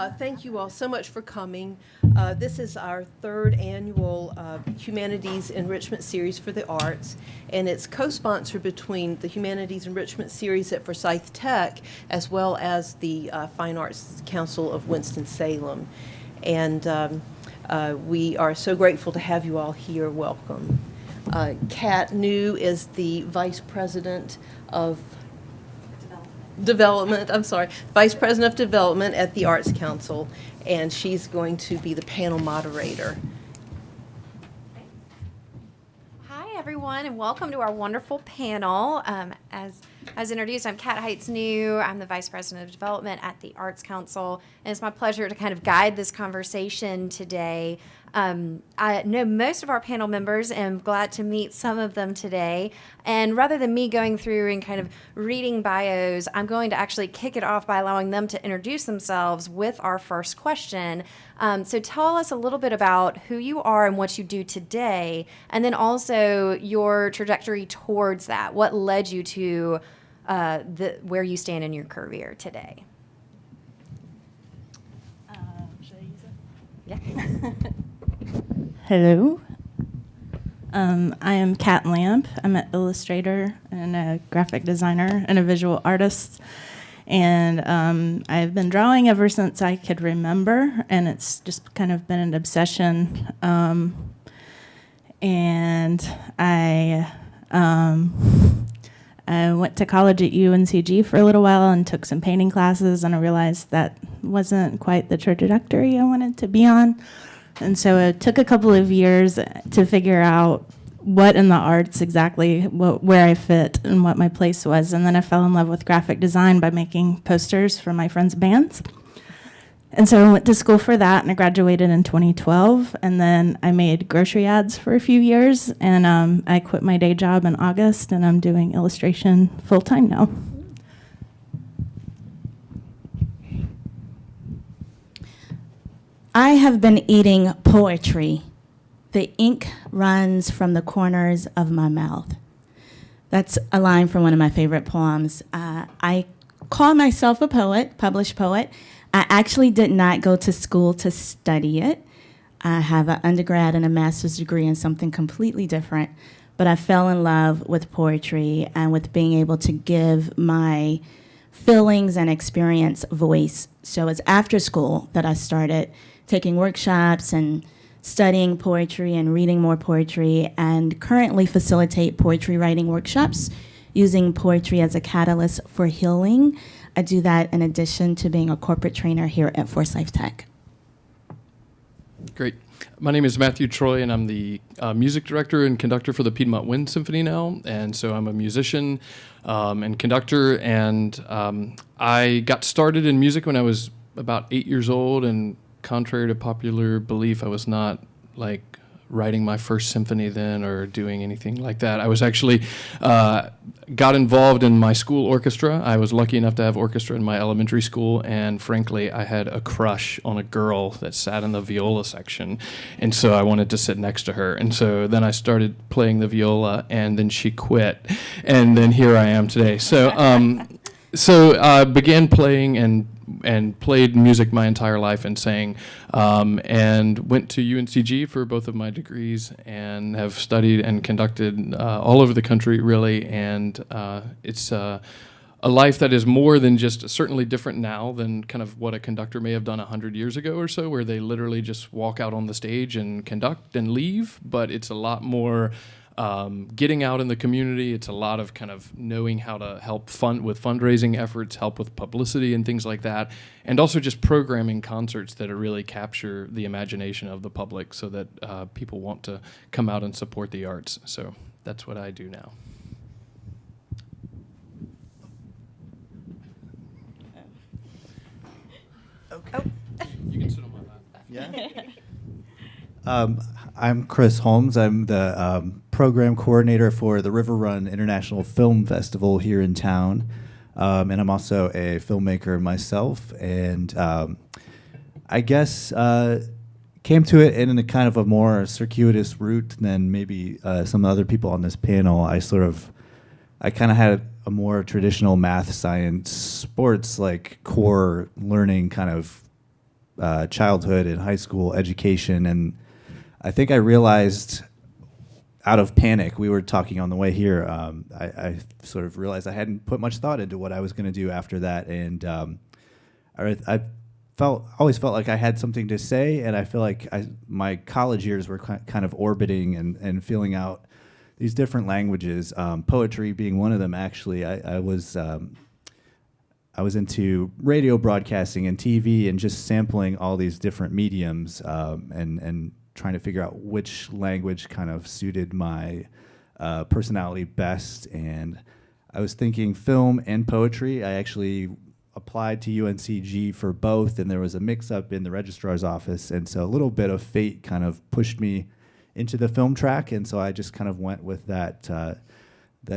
Thank you all so much for coming. This is our third annual Humanities Enrichment Series for the Arts, and it's co-sponsored between the Humanities Enrichment Series at Forsyth Tech as well as the Fine Arts Council of Winston-Salem. And we are so grateful to have you all here. Welcome. Kat New is the Vice President of Vice President of Development at the Arts Council, and she's going to be the panel moderator. Hi, everyone, and welcome to our wonderful panel. As I was introduced, I'm Kat Heights New. I'm the Vice President of Development at the Arts Council, and it's my pleasure to kind of guide this conversation today. I know most of our panel members and I'm glad to meet some of them today. And rather than me going through and kind of reading bios, I'm going to actually kick it off by allowing them to introduce themselves with our first question. So tell us a little bit about who you are and what you do today, and then also your trajectory towards that. What led you to where you stand in your career today? Should I use it? Yeah. Hello. I am Kat Lamp. I'm an illustrator and a graphic designer and a visual artist. And I've been drawing ever since I could remember, and it's just kind of been an obsession. And I went to college at UNCG for a little while and took some painting classes, and I realized that wasn't quite the trajectory I wanted to be on. And so it took a couple of years to figure out what in the arts exactly, where I fit and what my place was. And then I fell in love with graphic design by making posters for my friends' bands. And so I went to school for that, and I graduated in 2012. And then I made grocery ads for a few years, and I quit my day job in August, and I'm doing illustration full-time now. I have been eating poetry. The ink runs from the corners of my mouth. That's a line from one of my favorite poems. I call myself a poet, published poet. I actually did not go to school to study it. I have an undergrad and a master's degree in something completely different, but I fell in love with poetry and with being able to give my feelings and experience voice. So it's after school that I started taking workshops and studying poetry and reading more poetry, and currently facilitate poetry writing workshops using poetry as a catalyst for healing. I do that in addition to being a corporate trainer here at Forsyth Tech. Great. My name is Matthew Troy, and I'm the music director and conductor for the Piedmont Wind Symphony now. And so I'm a musician and conductor, and I got started in music when I was about 8 years old, and contrary to popular belief, I was not like writing my first symphony then or doing anything like that. I was actually got involved in my school orchestra. I was lucky enough to have orchestra in my elementary school, and frankly, I had a crush on a girl that sat in the viola section, and so I wanted to sit next to her. And so then I started playing the viola, and then she quit, and then here I am today. So I began playing and played music my entire life and sang, and went to UNCG for both of my degrees and have studied and conducted all over the country, really. And it's a life that is more than just certainly different now than kind of what a conductor may have done 100 years ago or so, where they literally just walk out on the stage and conduct and leave. But it's a lot more getting out in the community. It's a lot of kind of knowing how to help with fundraising efforts, help with publicity and things like that, and also just programming concerts that really capture the imagination of the public so that people want to come out and support the arts. So that's what I do now. Okay. Oh. You can sit on my lap. Yeah. I'm Chris Holmes. I'm the program coordinator for the River Run International Film Festival here in town. And I'm also a filmmaker myself. And I guess came to it in a kind of a more circuitous route than maybe some other people on this panel. I kind of had a more traditional math, science, sports, like core learning kind of childhood and high school education. And I think I realized out of panic, we were talking on the way here, I sort of realized I hadn't put much thought into what I was going to do after that. And I always felt like I had something to say, and I feel like my college years were kind of orbiting and feeling out these different languages, poetry being one of them. Actually, I was into radio broadcasting and TV and just sampling all these different mediums and trying to figure out which language kind of suited my personality best. And I was thinking film and poetry. I actually applied to UNCG for both, and there was a mix-up in the registrar's office, and so a little bit of fate kind of pushed me into the film track, and so I just kind of went with that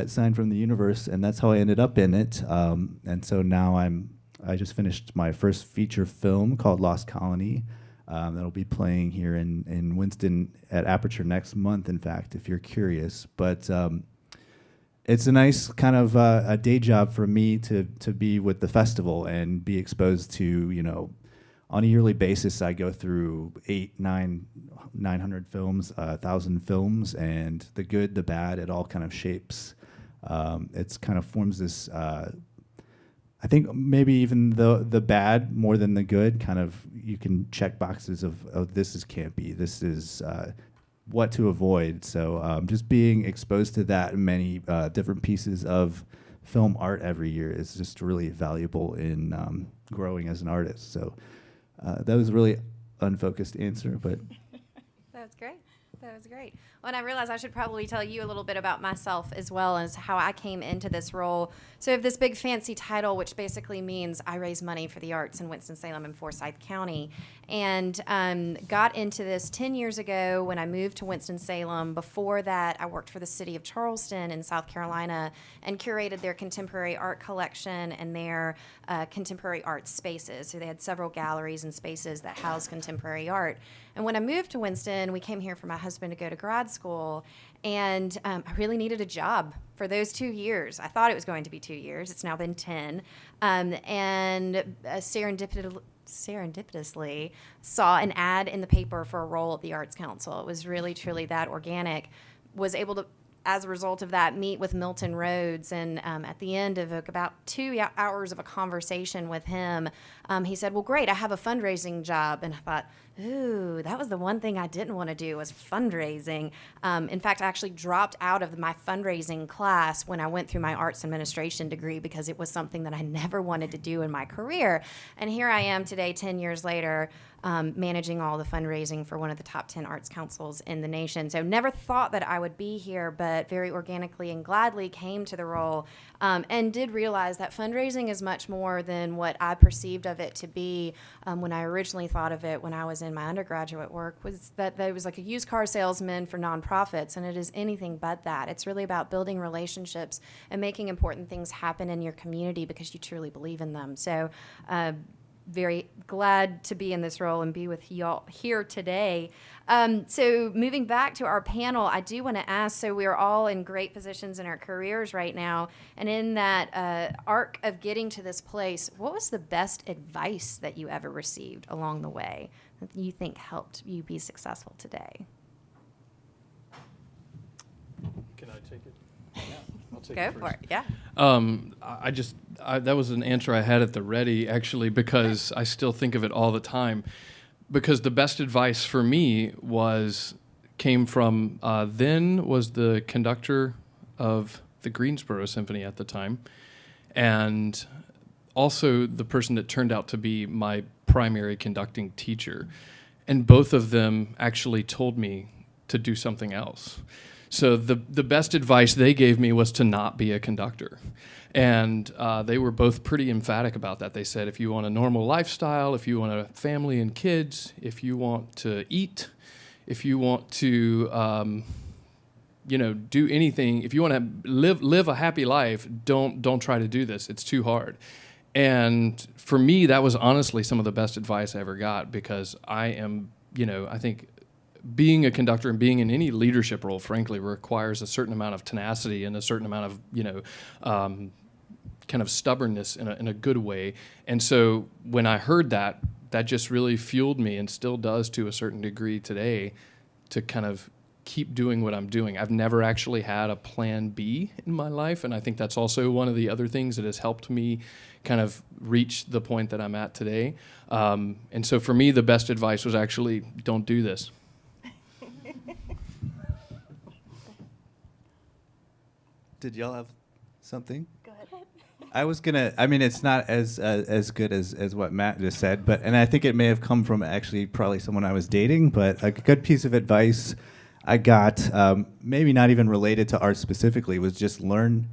sign from the universe, and that's how I ended up in it. And so now I just finished my first feature film called Lost Colony. That'll be playing here in Winston at Aperture next month, in fact, if you're curious. But it's a nice kind of a day job for me to be with the festival and be exposed to, on a yearly basis, I go through 900 films, 1,000 films, and the good, the bad, it all kind of shapes. It's kind of forms this, I think maybe even the bad more than the good, kind of you can check boxes of this is campy, this is what to avoid. So just being exposed to that many different pieces of film art every year is just really valuable in growing as an artist. So that was a really unfocused answer, but That was great. That was great. Well, and I realized I should probably tell you a little bit about myself as well as how I came into this role. So I have this big fancy title, which basically means I raise money for the arts in Winston-Salem and Forsyth County. And got into this 10 years ago when I moved to Winston-Salem. Before that, I worked for the city of Charleston in South Carolina and curated their contemporary art collection and their contemporary art spaces. So they had several galleries and spaces that house contemporary art. And when I moved to Winston, we came here for my husband to go to grad school, and I really needed a job for those 2 years. I thought it was going to be 2 years. It's now been 10. And serendipitously saw an ad in the paper for a role at the Arts Council. It was really, truly that organic. Was able to, as a result of that, meet with Milton Rhodes. And at the end of about 2 hours of a conversation with him, he said, well, great, I have a fundraising job. And I thought, ooh, that was the one thing I didn't want to do was fundraising. In fact, I actually dropped out of my fundraising class when I went through my arts administration degree because it was something that I never wanted to do in my career. And here I am today, 10 years later, managing all the fundraising for one of the top 10 arts councils in the nation. So never thought that I would be here, but very organically and gladly came to the role and did realize that fundraising is much more than what I perceived of it to be when I originally thought of it when I was in my undergraduate work, was that it was like a used car salesman for nonprofits, and it is anything but that. It's really about building relationships and making important things happen in your community because you truly believe in them. So very glad to be in this role and be with y'all here today. So moving back to our panel, I do want to ask, so we're all in great positions in our careers right now, and in that arc of getting to this place, what was the best advice that you ever received along the way that you think helped you be successful today? Can I take it? Yeah, I'll take Go it for first. it, yeah. That was an answer I had at the ready, actually, because I still think of it all the time. Because the best advice for me came from then was the conductor of the Greensboro Symphony at the time, and also the person that turned out to be my primary conducting teacher. And both of them actually told me to do something else. So the best advice they gave me was to not be a conductor. And they were both pretty emphatic about that. They said, if you want a normal lifestyle, if you want a family and kids, if you want to eat, if you want to, do anything, if you want to live a happy life, don't try to do this. It's too hard. And for me, that was honestly some of the best advice I ever got, because I am, I think being a conductor and being in any leadership role, frankly, requires a certain amount of tenacity and a certain amount of, kind of stubbornness in a good way. And so when I heard that that just really fueled me and still does to a certain degree today to kind of keep doing what I'm doing. I've never actually had a plan B in my life, and I think that's also one of the other things that has helped me kind of reach the point that I'm at today. And so for me, the best advice was actually, don't do this. Did y'all have something? Go ahead. I was gonna. I mean, it's not as good as what Matt just said, and I think it may have come from actually probably someone I was dating. But a good piece of advice I got, maybe not even related to art specifically, was just learn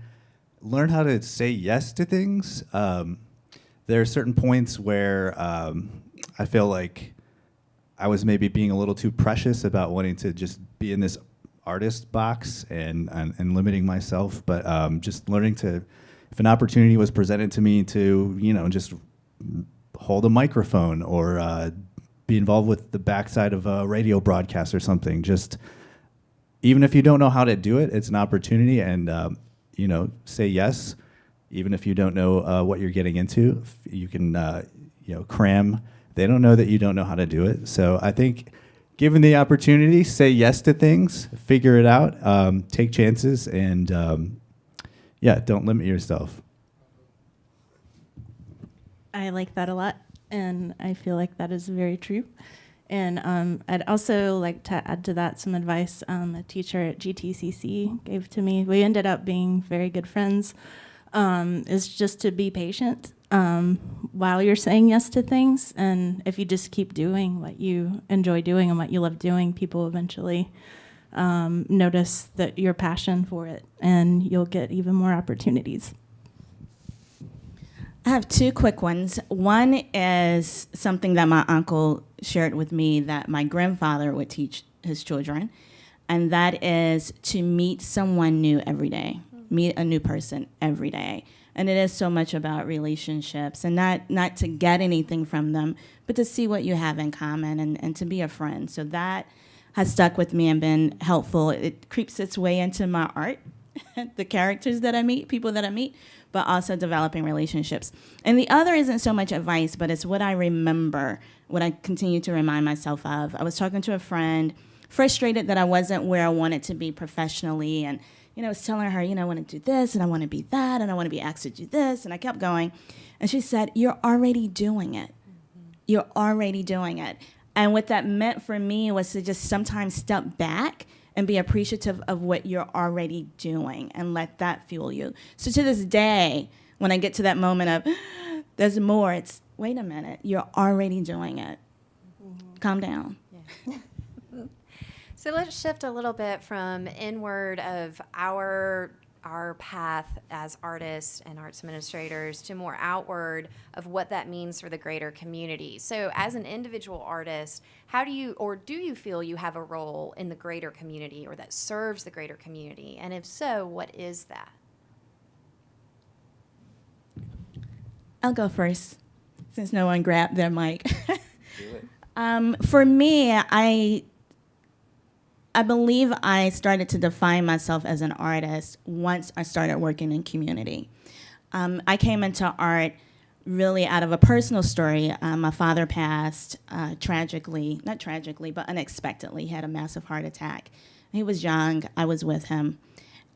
how to say yes to things. There are certain points where I feel like I was maybe being a little too precious about wanting to just be in this artist box and limiting myself, but just learning to, if an opportunity was presented to me to, just hold a microphone or be involved with the backside of a radio broadcast or something, just even if you don't know how to do it, it's an opportunity, and say yes, even if you don't know what you're getting into. You can cram. They don't know that you don't know how to do it. So I think, given the opportunity, say yes to things, figure it out, take chances, and don't limit yourself. I like that a lot, and I feel like that is very true. And I'd also like to add to that some advice a teacher at GTCC gave to me. We ended up being very good friends, is just to be patient while you're saying yes to things. And if you just keep doing what you enjoy doing and what you love doing, people eventually notice that your passion for it, and you'll get even more opportunities. I have two quick ones. One is something that my uncle shared with me that my grandfather would teach his children, and that is to meet someone new every day, meet a new person every day. And it is so much about relationships, and not to get anything from them, but to see what you have in common and to be a friend. So that has stuck with me and been helpful. It creeps its way into my art, the characters that I meet, people that I meet, but also developing relationships. And the other isn't so much advice, but it's what I remember, what I continue to remind myself of. I was talking to a friend, frustrated that I wasn't where I wanted to be professionally, and I was telling her, I want to do this, and I want to be that, and I want to be asked to do this, and I kept going. And she said, you're already doing it. You're already doing it. And what that meant for me was to just sometimes step back and be appreciative of what you're already doing and let that fuel you. So to this day, when I get to that moment of, there's more, it's, wait a minute, you're already doing it. Mm-hmm. Calm down. Yeah. So let's shift a little bit from inward of our path as artists and arts administrators to more outward of what that means for the greater community. So as an individual artist, how do you feel you have a role in the greater community, or that serves the greater community? And if so, what is that? I'll go first, since no one grabbed their mic. Do it. For me, I believe I started to define myself as an artist once I started working in community. I came into art really out of a personal story. My father passed not tragically, but unexpectedly. He had a massive heart attack. He was young. I was with him.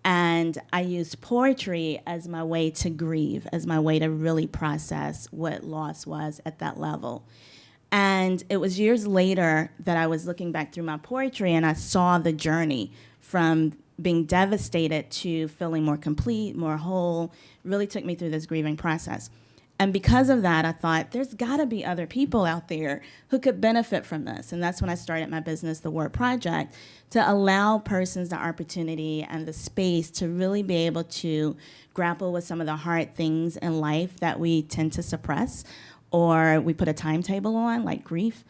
And I used poetry as my way to grieve, as my way to really process what loss was at that level. And it was years later that I was looking back through my poetry, and I saw the journey from being devastated to feeling more complete, more whole. It really took me through this grieving process. And because of that, I thought, there's got to be other people out there who could benefit from this. And that's when I started my business, The Word Project, to allow persons the opportunity and the space to really be able to grapple with some of the hard things in life that we tend to suppress, or we put a timetable on, like grief.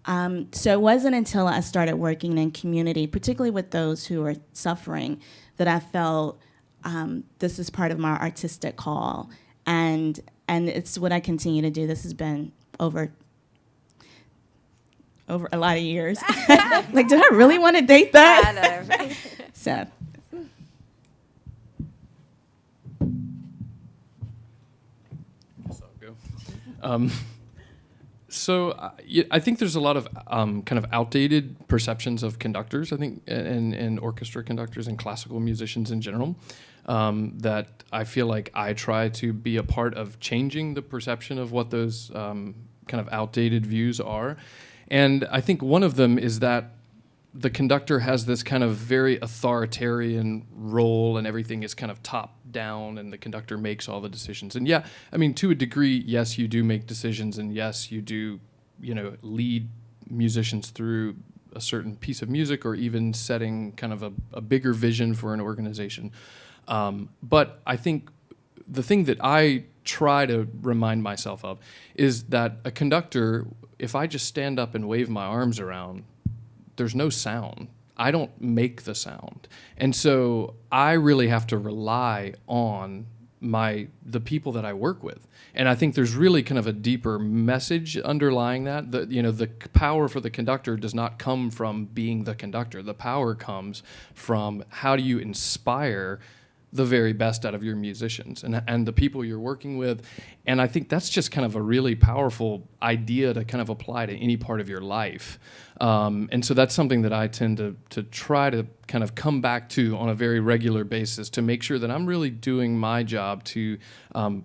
So it wasn't until I started working in community, particularly with those who are suffering, that I felt this is part of my artistic call. And it's what I continue to do. This has been over a lot of years. Like, do I really want to date that? I know. So. I think there's a lot of kind of outdated perceptions of conductors, I think, and orchestra conductors and classical musicians in general, that I feel like I try to be a part of changing the perception of what those kind of outdated views are. And I think one of them is that the conductor has this kind of very authoritarian role, and everything is kind of top down, and the conductor makes all the decisions. And yeah, I mean, to a degree, yes, you do make decisions, and yes, you do, lead musicians through a certain piece of music, or even setting kind of a bigger vision for an organization. But I think the thing that I try to remind myself of is that a conductor, if I just stand up and wave my arms around, there's no sound. I don't make the sound. And so I really have to rely on the people that I work with. And I think there's really kind of a deeper message underlying that. The power for the conductor does not come from being the conductor. The power comes from how do you inspire the very best out of your musicians and the people you're working with. And I think that's just kind of a really powerful idea to kind of apply to any part of your life. And so that's something that I tend to try to kind of come back to on a very regular basis, to make sure that I'm really doing my job to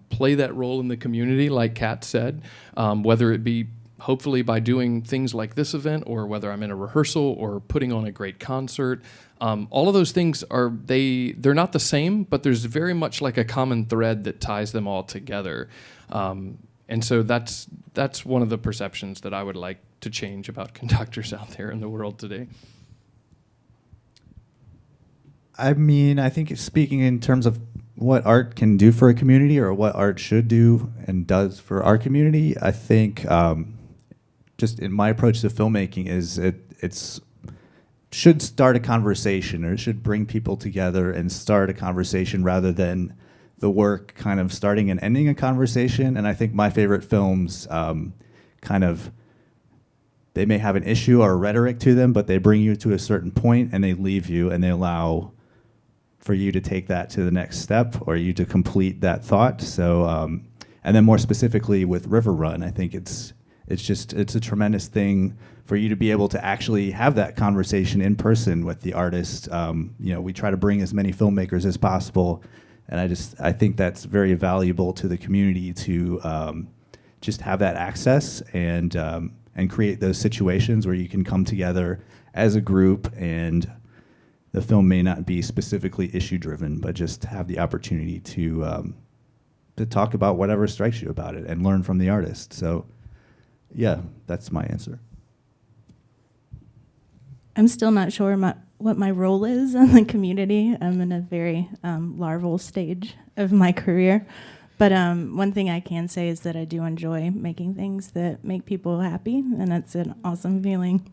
play that role in the community, like Kat said, whether it be hopefully by doing things like this event, or whether I'm in a rehearsal or putting on a great concert. All of those things they're not the same, but there's very much like a common thread that ties them all together. And so that's one of the perceptions that I would like to change about conductors out there in the world today. I mean, I think speaking in terms of what art can do for a community, or what art should do and does for our community, I think just in my approach to filmmaking is it's should start a conversation, or it should bring people together and start a conversation, rather than the work kind of starting and ending a conversation. And I think my favorite films they may have an issue or a rhetoric to them, but they bring you to a certain point and they leave you, and they allow for you to take that to the next step, or you to complete that thought. So, and then more specifically with River Run, I think it's a tremendous thing for you to be able to actually have that conversation in person with the artist. We try to bring as many filmmakers as possible, and I think that's very valuable to the community to just have that access and create those situations where you can come together as a group, and the film may not be specifically issue driven, but just have the opportunity to talk about whatever strikes you about it and learn from the artist. So, yeah, that's my answer. I'm still not sure what my role is in the community. I'm in a very larval stage of my career. But one thing I can say is that I do enjoy making things that make people happy, and it's an awesome feeling.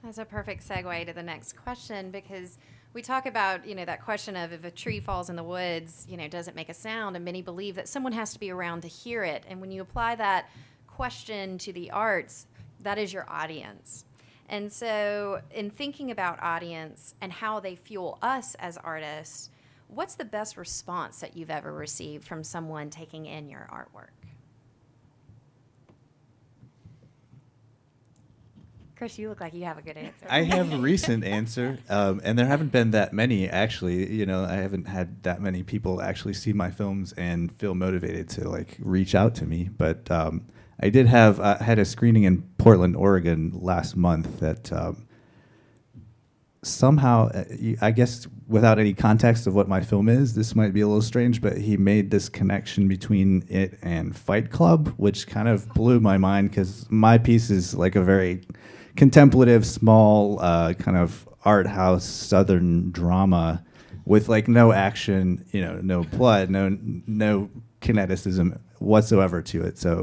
That's a perfect segue to the next question, because we talk about, that question of if a tree falls in the woods, does it make a sound? And many believe that someone has to be around to hear it. And when you apply that question to the arts, that is your audience. And so in thinking about audience and how they fuel us as artists, what's the best response that you've ever received from someone taking in your artwork? Chris, you look like you have a good answer. I have a recent answer, and there haven't been that many, actually. I haven't had that many people actually see my films and feel motivated to reach out to me. But I did had a screening in Portland, Oregon last month that somehow, I guess without any context of what my film is, this might be a little strange, but he made this connection between it and Fight Club, which kind of blew my mind, because my piece is a very contemplative, small, kind of art house Southern drama with no action, no blood, no kineticism whatsoever to it. So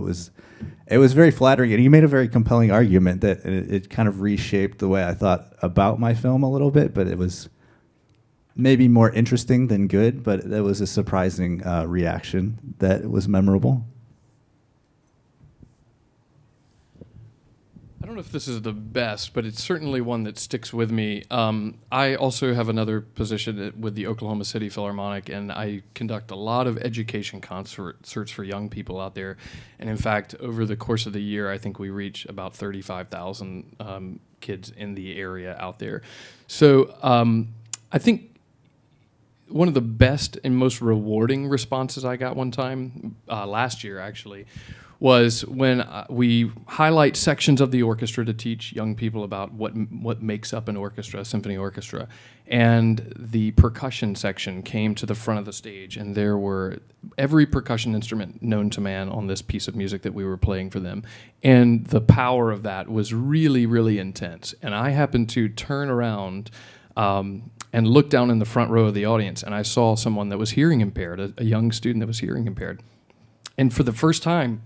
it was very flattering, and he made a very compelling argument that it kind of reshaped the way I thought about my film a little bit. But it was maybe more interesting than good. But it was a surprising reaction that was memorable. I don't know if this is the best, but it's certainly one that sticks with me. I also have another position with the Oklahoma City Philharmonic, and I conduct a lot of education concerts for young people out there. And in fact, over the course of the year, I think we reach about 35,000 kids in the area out there. So I think one of the best and most rewarding responses I got one time, last year actually, was when we highlight sections of the orchestra to teach young people about what makes up an orchestra, a symphony orchestra. And the percussion section came to the front of the stage, and there were every percussion instrument known to man on this piece of music that we were playing for them. And the power of that was really, really intense. And I happened to turn around and look down in the front row of the audience, and I saw someone that was hearing impaired, a young student that was hearing impaired. And for the first time,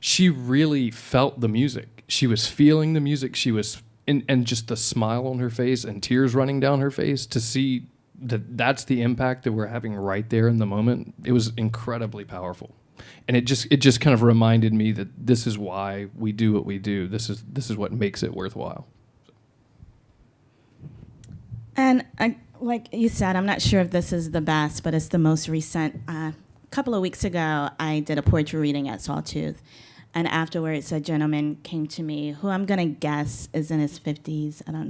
she really felt the music. She was feeling the music. She was, and just the smile on her face and tears running down her face to see that's the impact that we're having right there in the moment. It was incredibly powerful. And it just kind of reminded me that this is why we do what we do. This is what makes it worthwhile. And like you said, I'm not sure if this is the best, but it's the most recent. A couple of weeks ago, I did a poetry reading at Sawtooth. And afterwards, a gentleman came to me, who I'm going to guess is in his 50s. I don't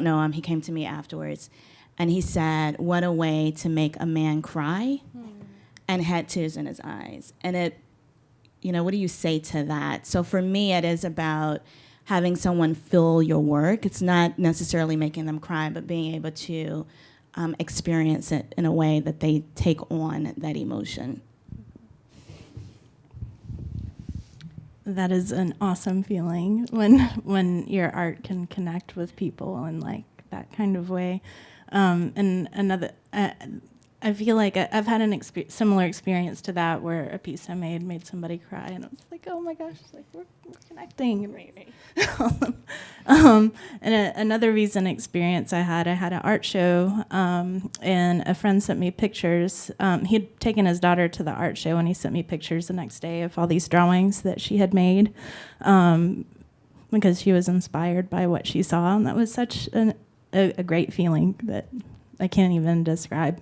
know him. He came to me afterwards. And he said, what a way to make a man cry, and had tears in his eyes. And what do you say to that? So for me, it is about having someone feel your work. It's not necessarily making them cry, but being able to experience it in a way that they take on that emotion. That is an awesome feeling when your art can connect with people in like that kind of way. And another, I feel like I've had an similar experience to that, where a piece I made somebody cry, and I was like, oh my gosh, it's like we're connecting. Right. Another recent experience I had an art show, and a friend sent me pictures. He'd taken his daughter to the art show, and he sent me pictures the next day of all these drawings that she had made, because she was inspired by what she saw, and that was such a great feeling that I can't even describe.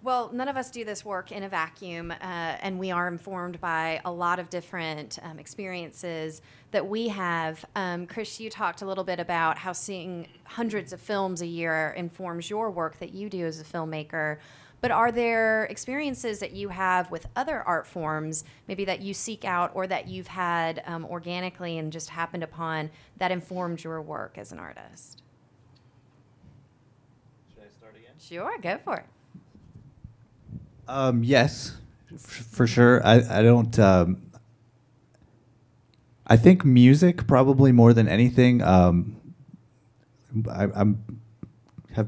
Well, none of us do this work in a vacuum, and we are informed by a lot of different experiences that we have. Chris, you talked a little bit about how seeing hundreds of films a year informs your work that you do as a filmmaker. But are there experiences that you have with other art forms, maybe that you seek out or that you've had organically and just happened upon, that informed your work as an artist? Should I start again? Sure, go for it. Yes, for sure. I don't. I think music probably more than anything. Have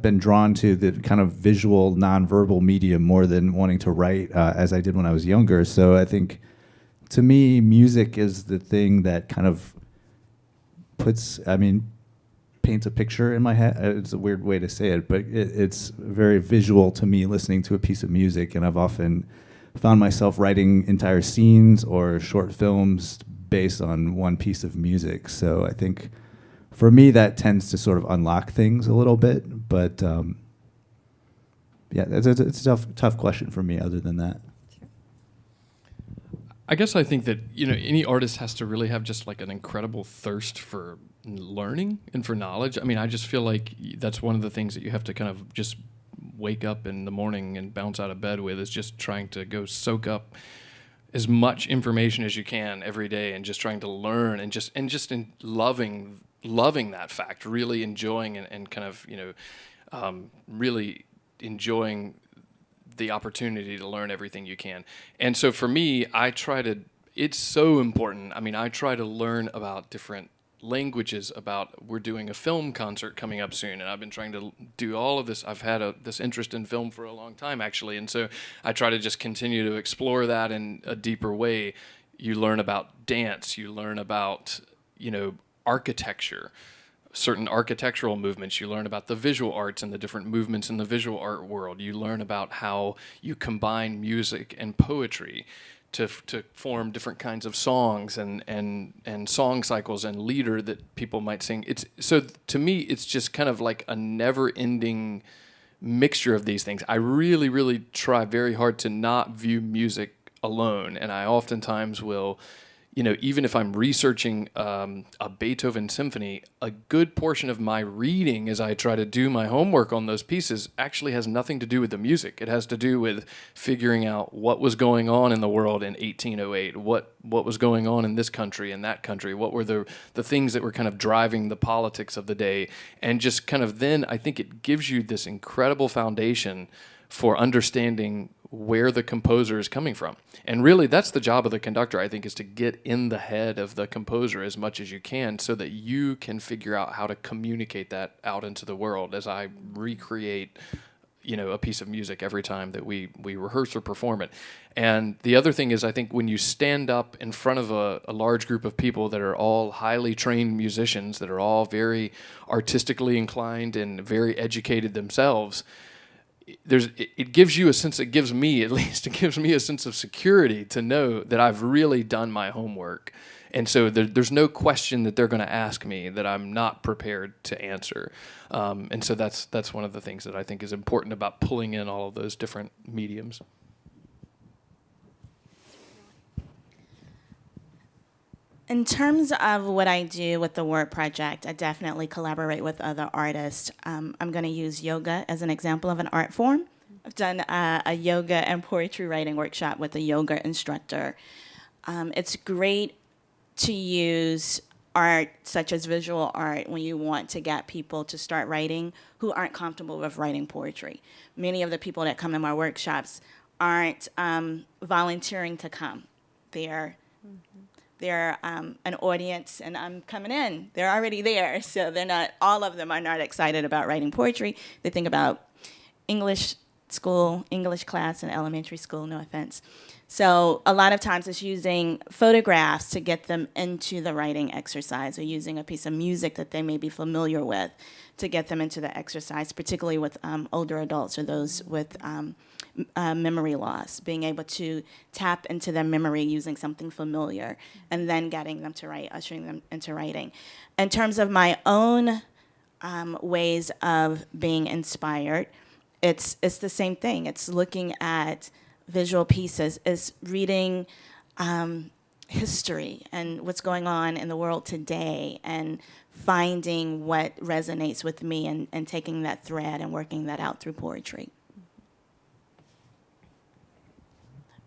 been drawn to the kind of visual, nonverbal medium more than wanting to write, as I did when I was younger. So I think, to me, music is the thing that kind of paints a picture in my head. It's a weird way to say it, but it's very visual to me listening to a piece of music, and I've often found myself writing entire scenes or short films based on one piece of music. So I think for me that tends to sort of unlock things a little bit, but it's a tough question for me other than that. I guess I think that, any artist has to really have just like an incredible thirst for learning and for knowledge. I mean, I just feel like that's one of the things that you have to kind of just wake up in the morning and bounce out of bed with, is just trying to go soak up as much information as you can every day, and just trying to learn, and just in loving that fact, really enjoying and kind of, really enjoying the opportunity to learn everything you can. And so for me, it's so important. I mean, I try to learn about different languages. We're doing a film concert coming up soon, and I've been trying to do all of this. I've had this interest in film for a long time, actually, and so I try to just continue to explore that in a deeper way. You learn about dance, you learn about, architecture, certain architectural movements. You learn about the visual arts and the different movements in the visual art world. You learn about how you combine music and poetry to form different kinds of songs and song cycles and lieder that people might sing. So to me, it's just kind of like a never-ending mixture of these things. I really, really try very hard to not view music alone, and I oftentimes will, even if I'm researching a Beethoven symphony, a good portion of my reading as I try to do my homework on those pieces actually has nothing to do with the music. It has to do with figuring out what was going on in the world in 1808, what was going on in this country and that country, what were the things that were kind of driving the politics of the day, and just kind of then I think it gives you this incredible foundation for understanding where the composer is coming from. And really, that's the job of the conductor, I think, is to get in the head of the composer as much as you can so that you can figure out how to communicate that out into the world as I recreate, a piece of music every time that we rehearse or perform it. And the other thing is, I think when you stand up in front of a large group of people that are all highly trained musicians, that are all very artistically inclined and very educated themselves, it gives you a sense, it gives me a sense of security to know that I've really done my homework. And so there's no question that they're going to ask me that I'm not prepared to answer. And so that's one of the things that I think is important about pulling in all of those different mediums. In terms of what I do with the Word Project, I definitely collaborate with other artists. I'm going to use yoga as an example of an art form. I've done a yoga and poetry writing workshop with a yoga instructor. It's great to use art such as visual art when you want to get people to start writing who aren't comfortable with writing poetry. Many of the people that come to my workshops aren't volunteering to come. They're an audience, and I'm coming in. They're already there, so all of them are not excited about writing poetry. They think about English class in elementary school, no offense. So a lot of times it's using photographs to get them into the writing exercise, or using a piece of music that they may be familiar with to get them into the exercise, particularly with older adults or those with memory loss, being able to tap into their memory using something familiar and then getting them to write, ushering them into writing. In terms of my own ways of being inspired, it's the same thing. It's looking at visual pieces, it's reading history and what's going on in the world today and finding what resonates with me and taking that thread and working that out through poetry.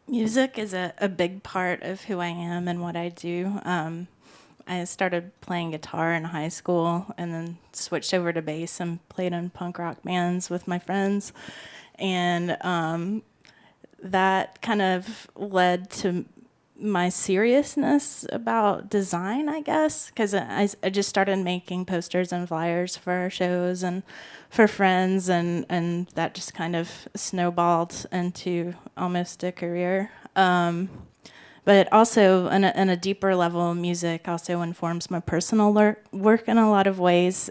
Music is a big part of who I am and what I do. I started playing guitar in high school and then switched over to bass and played in punk rock bands with my friends. And that kind of led to my seriousness about design, I guess, because I just started making posters and flyers for our shows and for friends, and that just kind of snowballed into almost a career. But also, in a deeper level, music also informs my personal work in a lot of ways.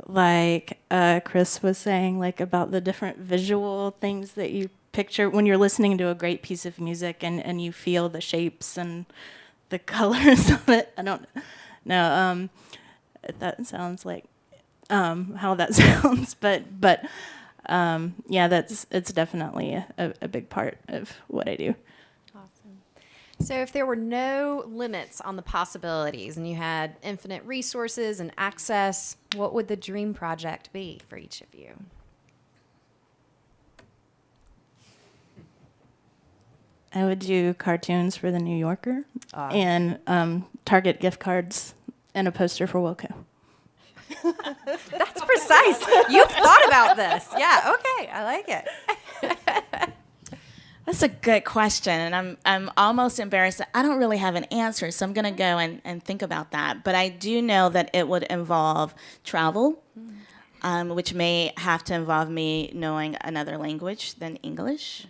Like Chris was saying, like about the different visual things that you picture when you're listening to a great piece of music and you feel the shapes and the colors of it. I don't know if that sounds like how that sounds, but yeah, it's definitely a big part of what I do. Awesome. So if there were no limits on the possibilities and you had infinite resources and access, what would the dream project be for each of you? I would do cartoons for the New Yorker and Target gift cards and a poster for Wilco. That's precise. You've thought about this. Yeah, okay. I like it. That's a good question, and I'm almost embarrassed that I don't really have an answer, so I'm going to go and think about that. But I do know that it would involve travel, which may have to involve me knowing another language than English.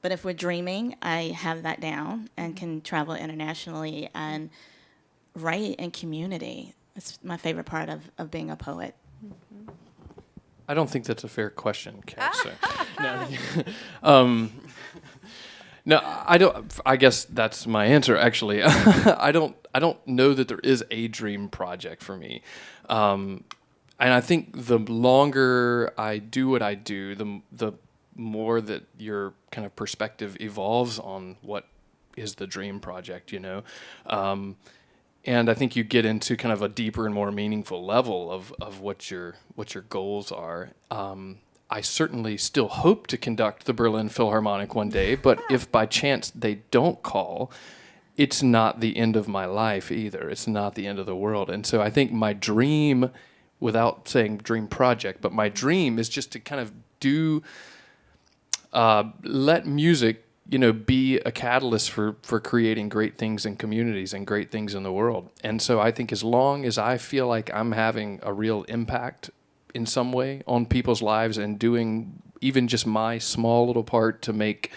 But if we're dreaming, I have that down and can travel internationally and write in community. It's my favorite part of being a poet. I don't think that's a fair question, Kat. So, no. No, I don't. I guess that's my answer. Actually, I don't know that there is a dream project for me, and I think the longer I do what I do, the more that your kind of perspective evolves on what is the dream project. And I think you get into kind of a deeper and more meaningful level of what your goals are. I certainly still hope to conduct the Berlin Philharmonic one day, but if by chance they don't call, it's not the end of my life either. It's not the end of the world. And so I think my dream, without saying dream project, but my dream is just to kind of let music, be a catalyst for creating great things in communities and great things in the world. And so I think as long as I feel like I'm having a real impact in some way on people's lives and doing even just my small little part to make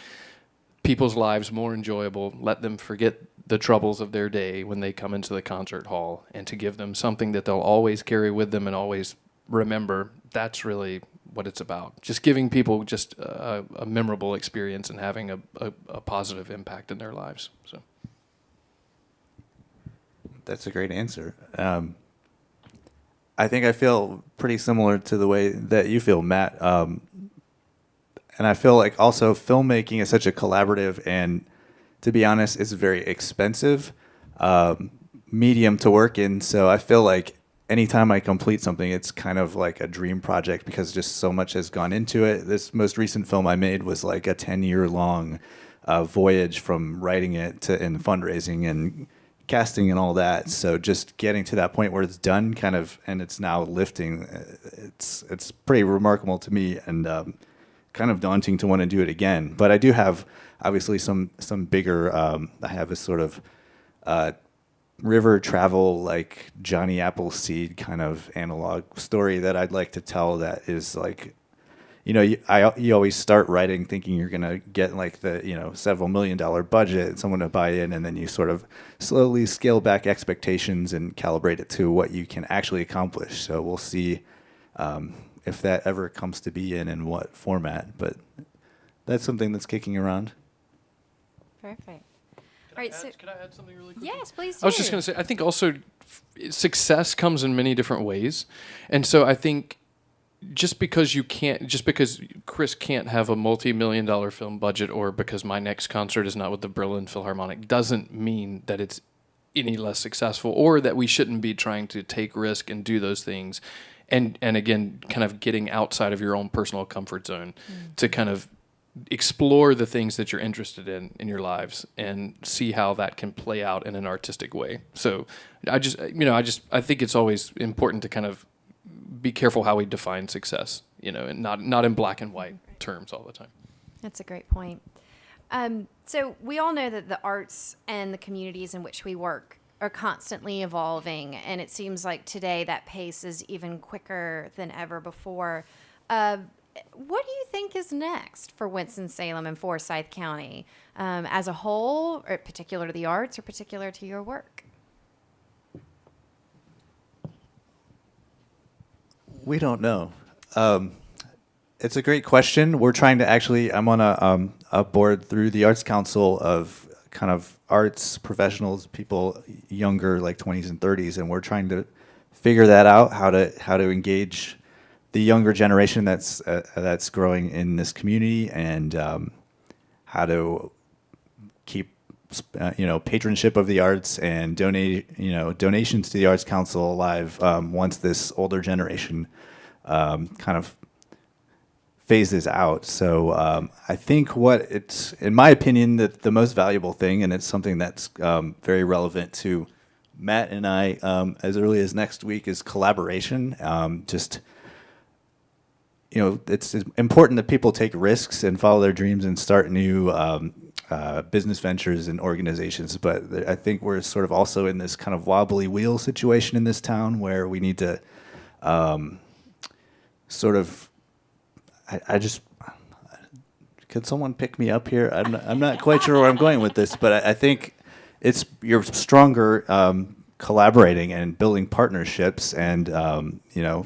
people's lives more enjoyable, let them forget the troubles of their day when they come into the concert hall, and to give them something that they'll always carry with them and always remember, that's really what it's about. Just giving people just a memorable experience and having a positive impact in their lives. So That's a great answer. I think I feel pretty similar to the way that you feel, Matt. And I feel like also filmmaking is such a collaborative and, to be honest, it's a very expensive medium to work in. So I feel like anytime I complete something, it's kind of like a dream project because just so much has gone into it. This most recent film I made was like a 10-year-long voyage from writing it to and fundraising and casting and all that. So just getting to that point where it's done kind of, and it's now lifting, it's pretty remarkable to me and kind of daunting to want to do it again. But I do have obviously some bigger, I have a sort of river travel, like Johnny Appleseed kind of analog story that I'd like to tell that is like, you always start writing thinking you're going to get like the, several $1 million budget and someone to buy in, and then you sort of slowly scale back expectations and calibrate it to what you can actually accomplish. So we'll see if that ever comes to be in what format, but that's something that's kicking around. Perfect. All right, so Can I add something really quick? yes, please do. I was just going to say, I think also success comes in many different ways. And so I think just because Chris can't have a multi-million-dollar film budget, or because my next concert is not with the Berlin Philharmonic, doesn't mean that it's any less successful, or that we shouldn't be trying to take risk and do those things. And again, kind of getting outside of your own personal comfort zone to kind of explore the things that you're interested in your lives and see how that can play out in an artistic way. So I think it's always important to kind of be careful how we define success, and not in black and white terms all the time. That's a great point. So we all know that the arts and the communities in which we work are constantly evolving, and it seems like today that pace is even quicker than ever before. What do you think is next for Winston-Salem and Forsyth County as a whole, or particular to the arts, or particular to your work? We don't know. It's a great question. We're trying to I'm on a board through the Arts Council of kind of arts professionals, people younger, like 20s and 30s, and we're trying to figure that out, how to engage the younger generation that's growing in this community, and how to keep patronship of the arts and donations to the Arts Council alive once this older generation kind of phases out. So I think it's, in my opinion, the most valuable thing, and it's something that's very relevant to Matt and I as early as next week, is collaboration. It's important that people take risks and follow their dreams and start new business ventures and organizations. But I think we're sort of also in this kind of wobbly wheel situation in this town where we need to could someone pick me up here? I'm not quite sure where I'm going with this, but I think you're stronger collaborating and building partnerships and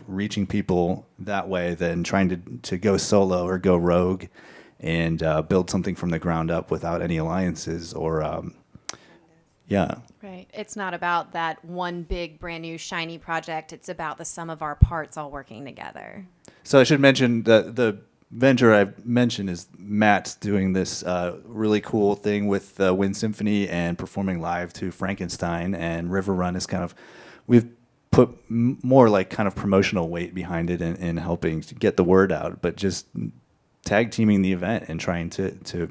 reaching people that way than trying to go solo or go rogue. and build something from the ground up without any alliances or, yeah. Right. It's not about that one big, brand new, shiny project. It's about the sum of our parts all working together. So I should mention that the venture I mentioned is Matt doing this really cool thing with the Wind Symphony and performing live to Frankenstein, and River Run is kind of, we've put more like kind of promotional weight behind it in helping to get the word out, but just tag teaming the event and trying to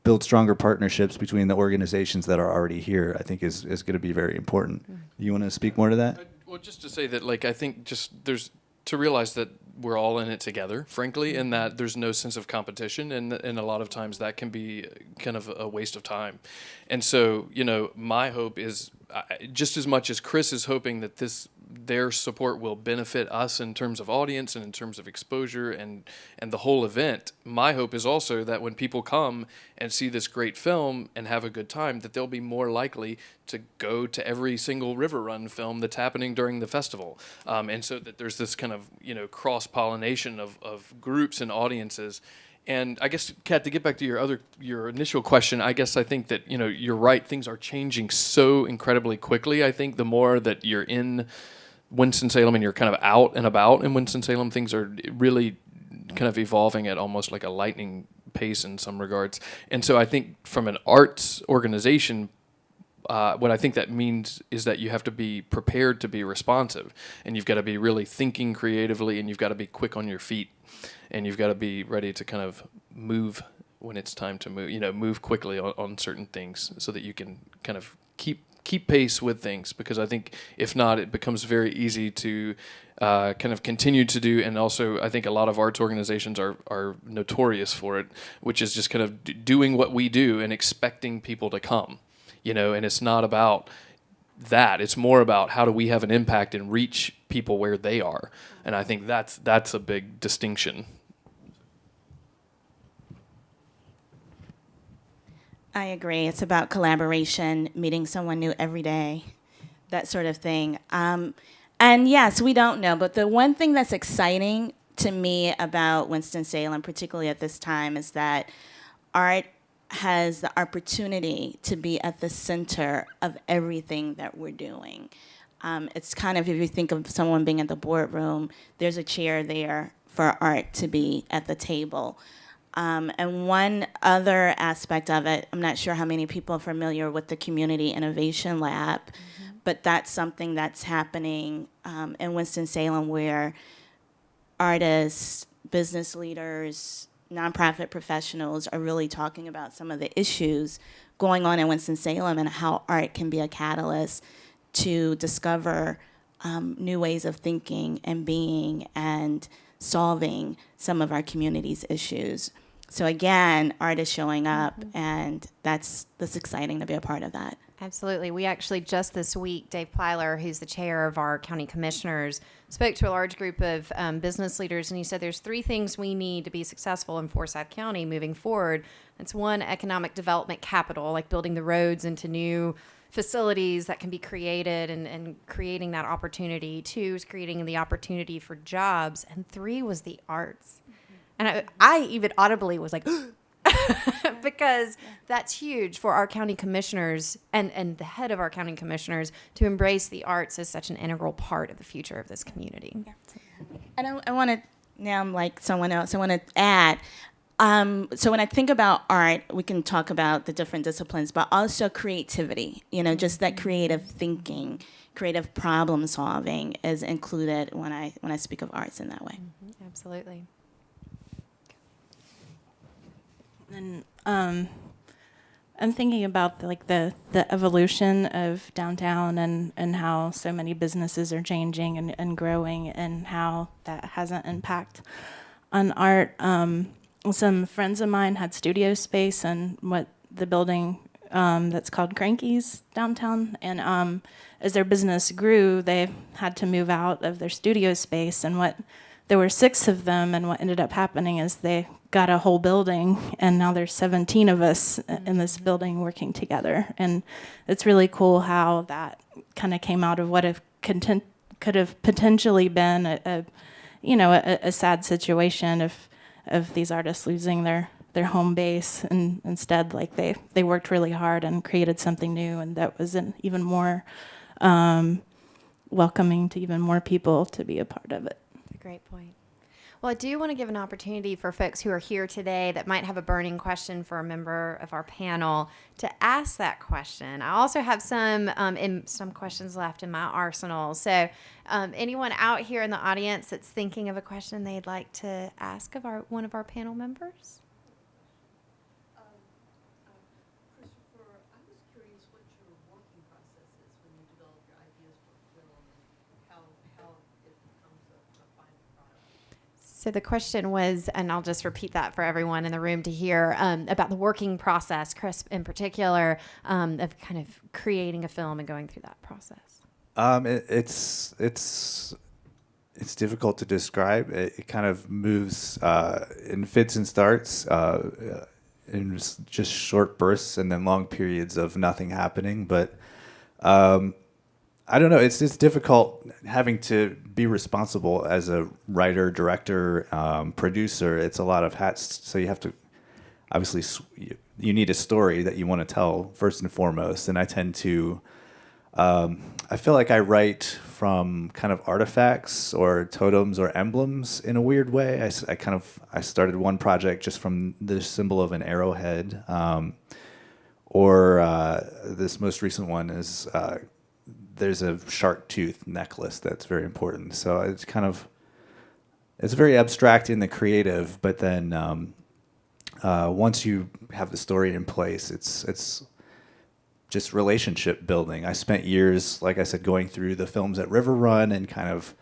build stronger partnerships between the organizations that are already here, I think is going to be very important. You want to speak more to that? Well, just to say that, like, I think just there's to realize that we're all in it together, frankly, and that there's no sense of competition, and a lot of times that can be kind of a waste of time. And so, you know, my hope is just as much as Chris is hoping that their support will benefit us in terms of audience and in terms of exposure and the whole event. My hope is also that when people come and see this great film and have a good time, that they'll be more likely to go to every single River Run film that's happening during the festival. And so that there's this kind of, you know, cross-pollination of groups and audiences. And I guess, Kat, to get back to your initial question, I guess I think that, you know, you're right. Things are changing so incredibly quickly. I think the more that you're in Winston-Salem and you're kind of out and about in Winston-Salem, things are really kind of evolving at almost like a lightning pace in some regards. And so I think from an arts organization, what I think that means is that you have to be prepared to be responsive, and you've got to be really thinking creatively, and you've got to be quick on your feet, and you've got to be ready to kind of move when it's time to move, you know, move quickly on certain things so that you can kind of keep pace with things, because I think if not, it becomes very easy to kind of continue to do. And also I think a lot of arts organizations are notorious for it, which is just kind of doing what we do and expecting people to come, you know, and it's not about that. It's more about how do we have an impact and reach people where they are. And I think that's a big distinction. I agree. It's about collaboration, meeting someone new every day, that sort of thing. And yes, we don't know, but the one thing that's exciting to me about Winston-Salem, particularly at this time, is that art has the opportunity to be at the center of everything that we're doing. It's kind of, if you think of someone being at the boardroom, there's a chair there for art to be at the table. And one other aspect of it, I'm not sure how many people are familiar with the Community Innovation Lab, but that's something that's happening in Winston-Salem, where artists, business leaders, nonprofit professionals are really talking about some of the issues going on in Winston-Salem and how art can be a catalyst to discover new ways of thinking and being and solving some of our community's issues. So again, art is showing up, and that's exciting to be a part of that. Absolutely. We actually just this week, Dave Plyler, who's the chair of our county commissioners, spoke to a large group of business leaders, and he said there's 3 things we need to be successful in Forsyth County moving forward. That's 1, economic development capital, like building the roads into new facilities that can be created and creating that opportunity. 2 is creating the opportunity for jobs. And 3 was the arts. And I even audibly was like, because that's huge for our county commissioners and the head of our county commissioners to embrace the arts as such an integral part of the future of this community. And I want to, now I'm like someone else, I want to add, so when I think about art, we can talk about the different disciplines, but also creativity, you know, just that creative thinking, creative problem solving is included when I speak of arts in that way. Mm-hmm. Absolutely. And I'm thinking about the evolution of downtown and how so many businesses are changing and growing, and how that has an impact on art. Some friends of mine had studio space in the building that's called Cranky's downtown, and as their business grew, they had to move out of their studio space, and there were 6 of them, and what ended up happening is they got a whole building, and now there's 17 of us in this building working together. And it's really cool how that kind of came out of what could have potentially been a sad situation of these artists losing their their home base, and instead, like, they worked really hard and created something new, and that was an even more welcoming to even more people to be a part of it. That's a great point. Well, I do want to give an opportunity for folks who are here today that might have a burning question for a member of our panel to ask that question. I also have some questions left in my arsenal. So anyone out here in the audience that's thinking of a question they'd like to ask of one of our panel members? Christopher, I was curious what your working process is when you develop your ideas for film and how it becomes a final product. So the question was, and I'll just repeat that for everyone in the room to hear, about the working process, Chris in particular, of kind of creating a film and going through that process. It's difficult to describe. It kind of moves in fits and starts, in just short bursts, and then long periods of nothing happening. But I don't know. It's difficult having to be responsible as a writer, director, producer. It's a lot of hats. So you have to, obviously, you need a story that you want to tell first and foremost. And I tend to, I feel like I write from kind of artifacts or totems or emblems in a weird way. I started one project just from the symbol of an arrowhead, or this most recent one is. There's a shark tooth necklace that's very important. So it's very abstract in the creative, but then once you have the story in place, it's just relationship building. I spent years, like I said, going through the films at River Run and kind of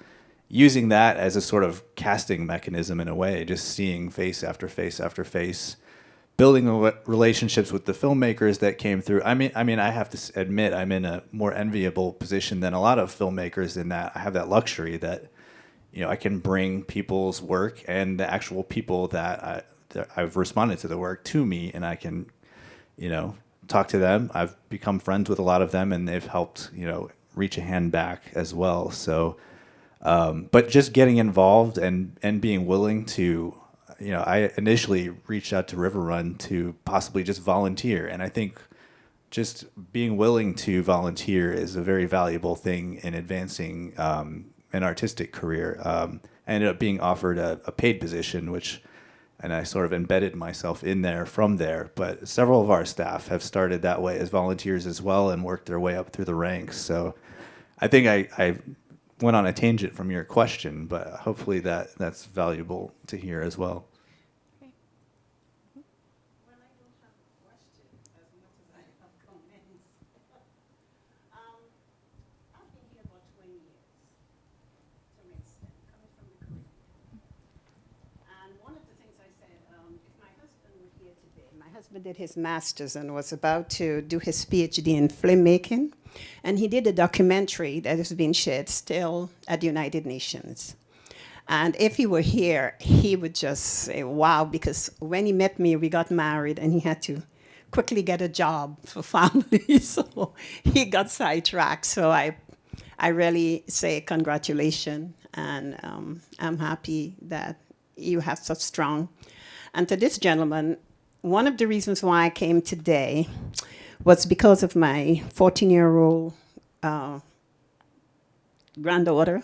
using that as a sort of casting mechanism in a way, just seeing face after face after face, building relationships with the filmmakers that came through. I mean, I have to admit, I'm in a more enviable position than a lot of filmmakers in that I have that luxury that, I can bring people's work and the actual people that I've responded to the work to me, and I can, talk to them. I've become friends with a lot of them, and they've helped, reach a hand back as well. So, but just getting involved and being willing to, I initially reached out to River Run to possibly just volunteer. And I think just being willing to volunteer is a very valuable thing in advancing an artistic career. I ended up being offered a paid position, and I sort of embedded myself in there from there. But several of our staff have started that way as volunteers as well and worked their way up through the ranks. So I think I went on a tangent from your question, but hopefully that's valuable to hear as well. Okay. Well, I don't have a question as much as I have comments. I've been here about 20 years, to an extent, coming from the Caribbean. And one of the things I said, if my husband were here today, my husband did his master's and was about to do his PhD in filmmaking. And he did a documentary that is being shared still at the United Nations. And if he were here, he would just say, wow, because when he met me, we got married and he had to quickly get a job for family. So he got sidetracked. So I really say congratulations. And I'm happy that you have such strong. And to this gentleman, one of the reasons why I came today was because of my 14-year-old granddaughter.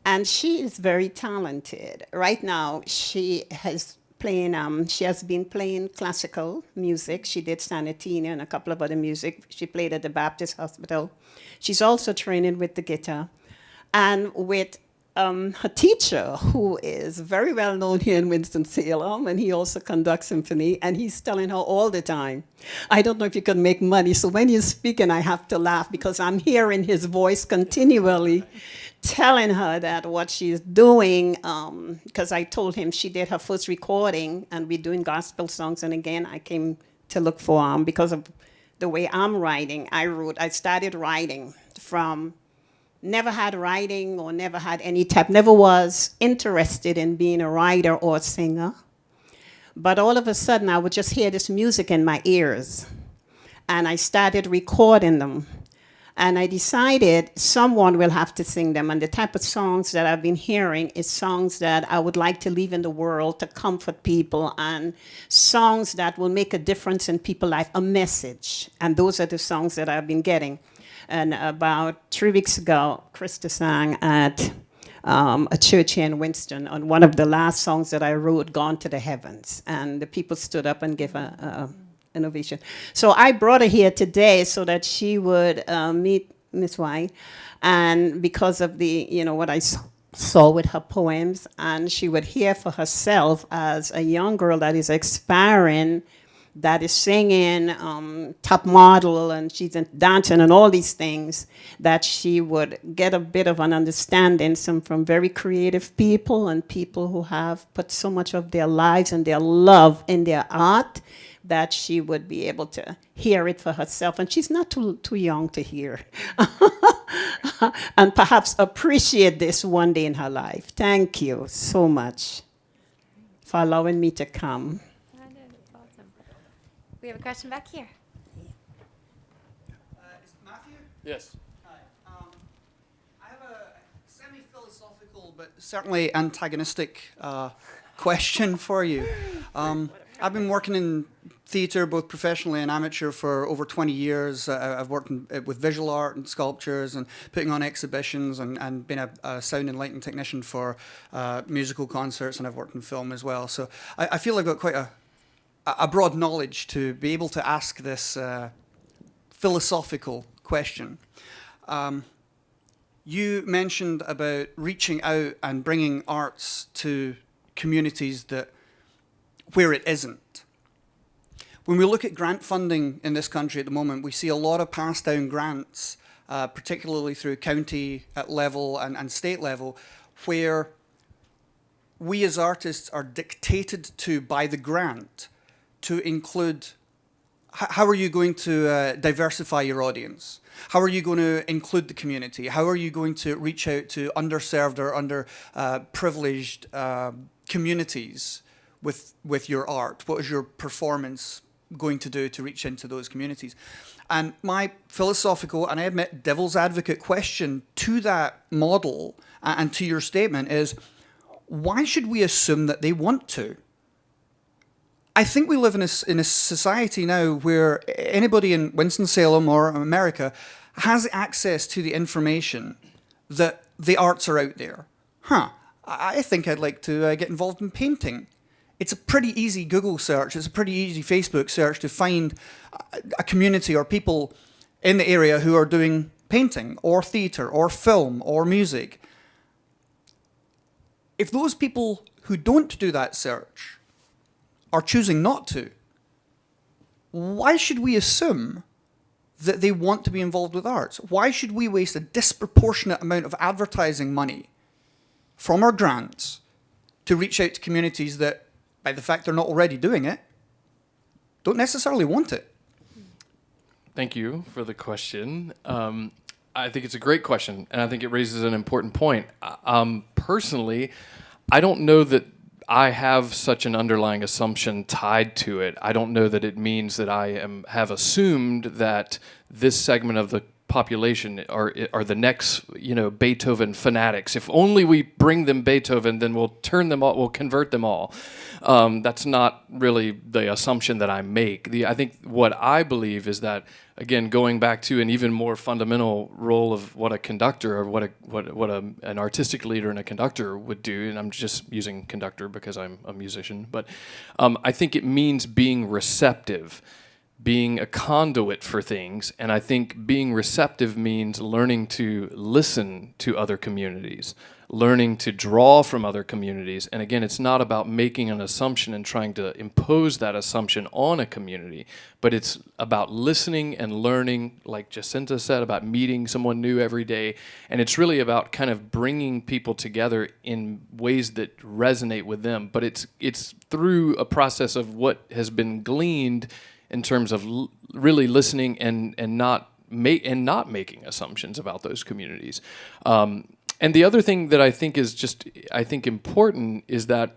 And she is very talented. Right now, she has been playing classical music. She did Sanatina and a couple of other music. She played at the Baptist Hospital. She's also training with the guitar. And with her teacher, who is very well known here in Winston-Salem, and he also conducts symphony, and he's telling her all the time, I don't know if you can make money. So when he's speaking, I have to laugh because I'm hearing his voice continually telling her that what she's doing, because I told him she did her first recording, and we're doing gospel songs. And again, I came to look for, because of the way I'm writing, I started writing from never had writing or never had any type, never was interested in being a writer or a singer. But all of a sudden, I would just hear this music in my ears. And I started recording them. And I decided someone will have to sing them. And the type of songs that I've been hearing is songs that I would like to leave in the world to comfort people, and songs that will make a difference in people's life, a message. And those are the songs that I've been getting. And about 3 weeks ago, Krista sang at a church here in Winston on one of the last songs that I wrote, Gone to the Heavens. And the people stood up and gave an ovation. So I brought her here today so that she would meet Miss White, and because of what I saw with her poems, and she would hear for herself as a young girl that is aspiring, that is singing, top model, and she's dancing and all these things, that she would get a bit of an understanding from very creative people and people who have put so much of their lives and their love in their art, that she would be able to hear it for herself. And she's not too young to hear. And perhaps appreciate this one day in her life. Thank you so much for allowing me to come. I know, that's awesome. We have a question back here. Is Matthew? Yes. Hi. I have a semi-philosophical but certainly antagonistic question for you. I've been working in theatre, both professionally and amateur, for over 20 years. I've worked with visual art and sculptures and putting on exhibitions, and been a sound and lighting technician for musical concerts, and I've worked in film as well. So I feel I've got quite a broad knowledge to be able to ask this philosophical question. You mentioned about reaching out and bringing arts to communities where it isn't. When we look at grant funding in this country at the moment, we see a lot of passed down grants, particularly through county level and state level, where we as artists are dictated to by the grant to include how are you going to diversify your audience? How are you going to include the community? How are you going to reach out to underserved or underprivileged communities with your art? What is your performance going to do to reach into those communities? And my philosophical, and I admit devil's advocate question to that model and to your statement is, why should we assume that they want to? I think we live in a society now where anybody in Winston-Salem or America has access to the information that the arts are out there. I think I'd like to get involved in painting. It's a pretty easy Google search, it's a pretty easy Facebook search to find a community or people in the area who are doing painting or theatre or film or music. If those people who don't do that search are choosing not to, why should we assume that they want to be involved with arts? Why should we waste a disproportionate amount of advertising money from our grants to reach out to communities that, by the fact they're not already doing it, don't necessarily want it? Thank you for the question. I think it's a great question, and I think it raises an important point. Personally, I don't know that I have such an underlying assumption tied to it. I don't know that it means that I have assumed that this segment of the population are the next, Beethoven fanatics. If only we bring them Beethoven, then we'll convert them all. That's not really the assumption that I make. I think what I believe is that, again, going back to an even more fundamental role of what a conductor or what an artistic leader and a conductor would do, and I'm just using conductor because I'm a musician, but I think it means being receptive, being a conduit for things, and I think being receptive means learning to listen to other communities, learning to draw from other communities. And again, it's not about making an assumption and trying to impose that assumption on a community, but it's about listening and learning, like Jacinta said, about meeting someone new every day. And it's really about kind of bringing people together in ways that resonate with them. But it's through a process of what has been gleaned in terms of really listening and not making assumptions about those communities. And the other thing that I think is important is that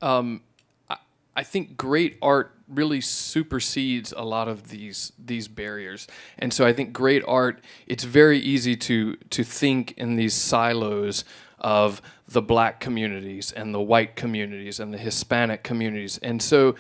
I think great art really supersedes a lot of these barriers. And so I think great art, it's very easy to think in these silos of the black communities and the white communities and the Hispanic communities. And so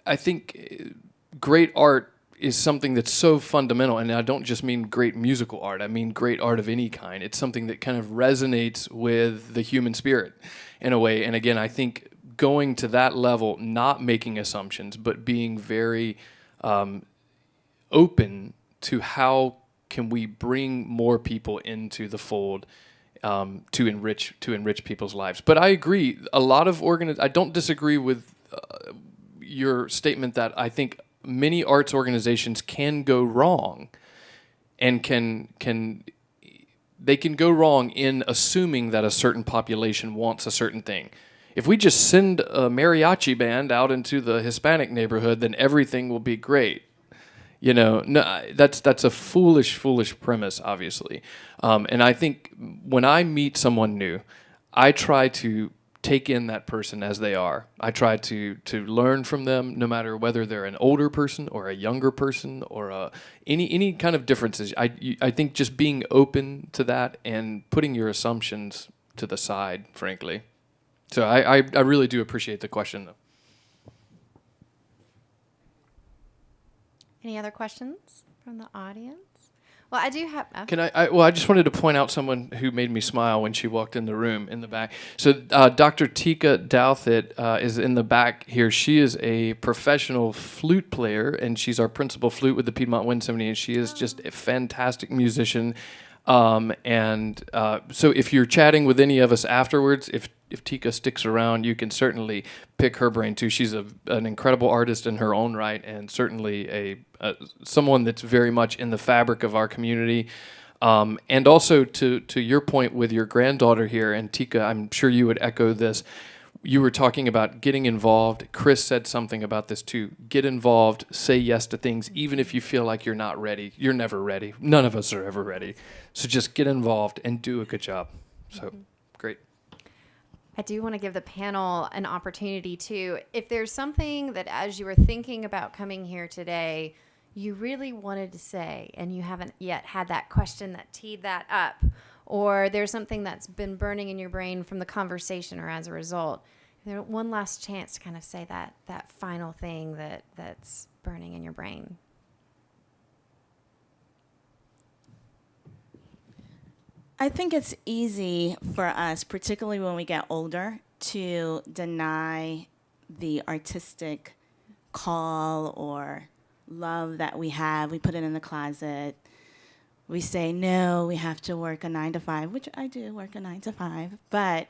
I think great art is something that's so fundamental, and I don't just mean great musical art, I mean great art of any kind. It's something that kind of resonates with the human spirit in a way. And again, I think going to that level, not making assumptions, but being very open to how can we bring more people into the fold to enrich people's lives. But I agree, a lot of I don't disagree with your statement that I think many arts organizations can go wrong, and they can go wrong in assuming that a certain population wants a certain thing. If we just send a mariachi band out into the Hispanic neighborhood, then everything will be great. No, that's a foolish premise, obviously. And I think when I meet someone new, I try to take in that person as they are. I try to learn from them, no matter whether they're an older person or a younger person or any kind of differences. I think just being open to that and putting your assumptions to the side, frankly. So I really do appreciate the question, though. Any other questions from the audience? Well, I do have. Can I just wanted to point out someone who made me smile when she walked in the room in the back. So Dr. Tika Douthit is in the back here. She is a professional flute player, and she's our principal flute with the Piedmont Wind Symphony, and she is just a fantastic musician. So if you're chatting with any of us afterwards, if Tika sticks around, you can certainly pick her brain too. She's an incredible artist in her own right, and certainly someone that's very much in the fabric of our community. And also to your point with your granddaughter here, and Tika, I'm sure you would echo this. You were talking about getting involved. Chris said something about this too. Get involved, say yes to things, even if you feel like you're not ready. You're never ready. None of us are ever ready. So just get involved and do a good job. So, great. I do want to give the panel an opportunity to, if there's something that as you were thinking about coming here today, you really wanted to say and you haven't yet had that question that teed that up, or there's something that's been burning in your brain from the conversation or as a result, one last chance to kind of say that final thing that's burning in your brain. I think it's easy for us, particularly when we get older, to deny the artistic call or love that we have. We put it in the closet. We say, no, we have to work a 9 to 5, which I do work a 9 to 5. But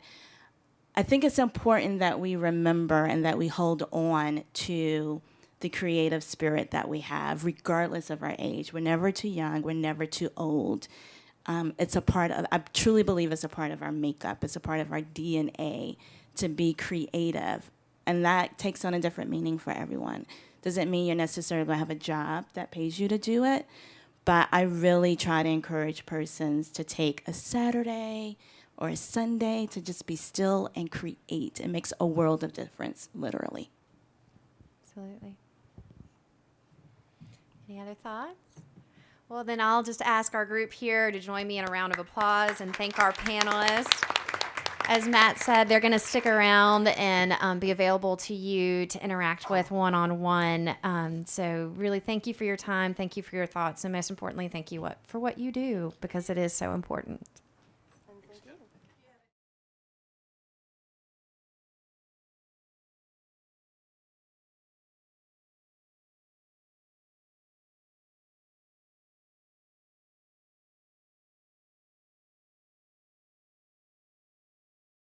I think it's important that we remember and that we hold on to the creative spirit that we have, regardless of our age. We're never too young. We're never too old. It's a part of, I truly believe it's a part of our makeup. It's a part of our DNA to be creative. And that takes on a different meaning for everyone. Doesn't mean you're necessarily going to have a job that pays you to do it. But I really try to encourage persons to take a Saturday or a Sunday to just be still and create. It makes a world of difference, literally. Absolutely. Any other thoughts? Well, then I'll just ask our group here to join me in a round of applause and thank our panelists. As Matt said, they're going to stick around and be available to you to interact with one-on-one. So really thank you for your time. Thank you for your thoughts. And most importantly, thank you for what you do, because it is so important.